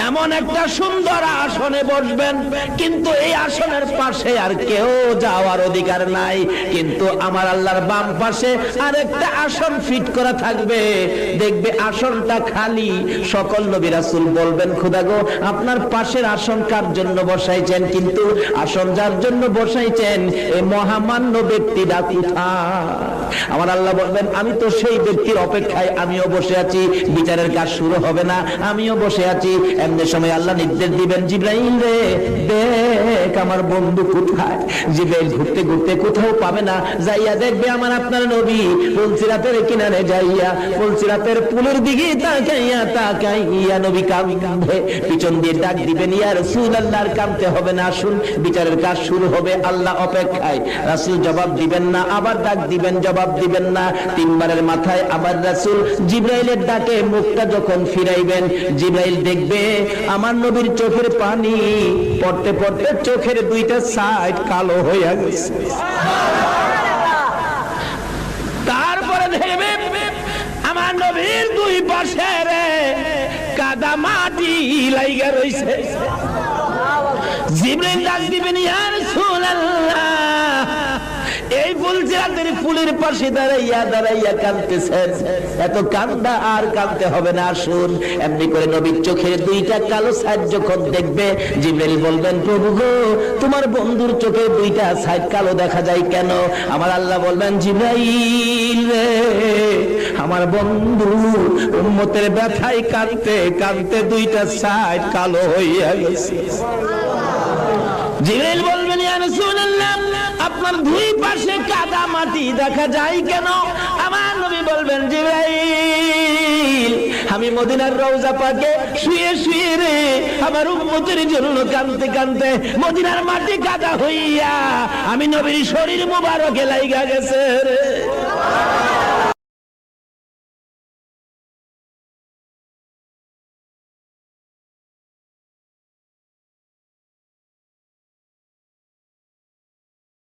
এমন একটা সুন্দর আসনে বসবেন, কিন্তু এই আসনের পাশে আর কেউ যাওয়ার অধিকার নাই। কিন্তু আমার আল্লাহর বাম পাশে আরেকটা আসন ফিট করা থাকবে, দেখবে আসনটা খালি। সকল নবী রাসূল বলবেন, খোদা গো, আপনার পাশের আসন কার জন্য বসাইছেন? কিন্তু আসন যার জন্য বসাইছেন এই মহামান্য ব্যক্তিটা কোথায়? আমার আল্লাহ বলবেন, আমি তো সেই ব্যক্তির অপেক্ষায় আমিও বসে আছি। বিচারের কাজ শুরু হবে না, আমিও বসে আছি। এমনি সময় আল্লাহ নির্দেশ দিবেন, জিবরাইল রে, দেখ আমার বন্ধু কোথায়। জিবরাইল ঘুরতে ঘুরতে কোথাও পাবে না, যাইয়া দেখবে আমার আপনার নবী পুলসিরাতের কিনারে যাইয়া পুলসিরাতের পুলের দিকে তাকাইয়া তাকাইয়া নবী কাঁদে। পিছন দিয়ে ডাক দিবেন, ইয়া রাসূলুল্লাহর কাঁদতে হবে না, আসুন বিচারের কাজ শুরু হবে। আল্লাহ অপেক্ষায়। রাসূল জবাব দিবেন না, আবার ডাক দিবেন, জবাব দিবেন না। তিনবারের মাথায় আবার রাসূল জিবরাইলের ডাকে মুখটা যখন ফিরাইবেন, জিবরাইল দেখবে আমার নবীর চোখের পানি পড়তে পড়তে চোখের দুইটা সাইড কালো হয়ে গেছে। তারপরে দেখবে আমার নবীর দুই পাশে রে কাদা মাটি লাইগা রইছে। জিবরাইল ডাক দিবেন, ইয়া রাসূলুল্লাহ, এই পুলসিরাতের ফুলের পাশে দাঁড়াইয়া দাঁড়াইয়া কাঁদতেছেন, এত কান্দা আর কাঁদতে হবে না, আসুন। এমনি করে নবীর চোখের দুইটা কালো সাইড যখন দেখবে, জিবরাইল বলবেন, প্রভু গো, তোমার বন্ধুর চোখে দুইটা সাইড কালো দেখা যায় কেন? আমার আল্লাহ বলবেন, জিবরাইল রে, আমার বন্ধু উম্মতের ব্যথায় কাঁদতে কাঁদতে দুইটা সাইড কালো হইয়া গেছে। জিবরাইল বলবেন, ইয়া রাসূলুল্লাহ, আপনার দুই পাশে কাদা মাটি দেখা যায় কেন? আমার নবী বলবেন, জিবরাইল, আমি মদিনার রওজা পাকে শুয়ে শুয়ে রে আমার উম্মতের জন্য কাঁদতে কাঁদতে মদিনার মাটি কাদা হইয়া আমি নবীর শরীর মুবারকে লাইগা গেছে রে।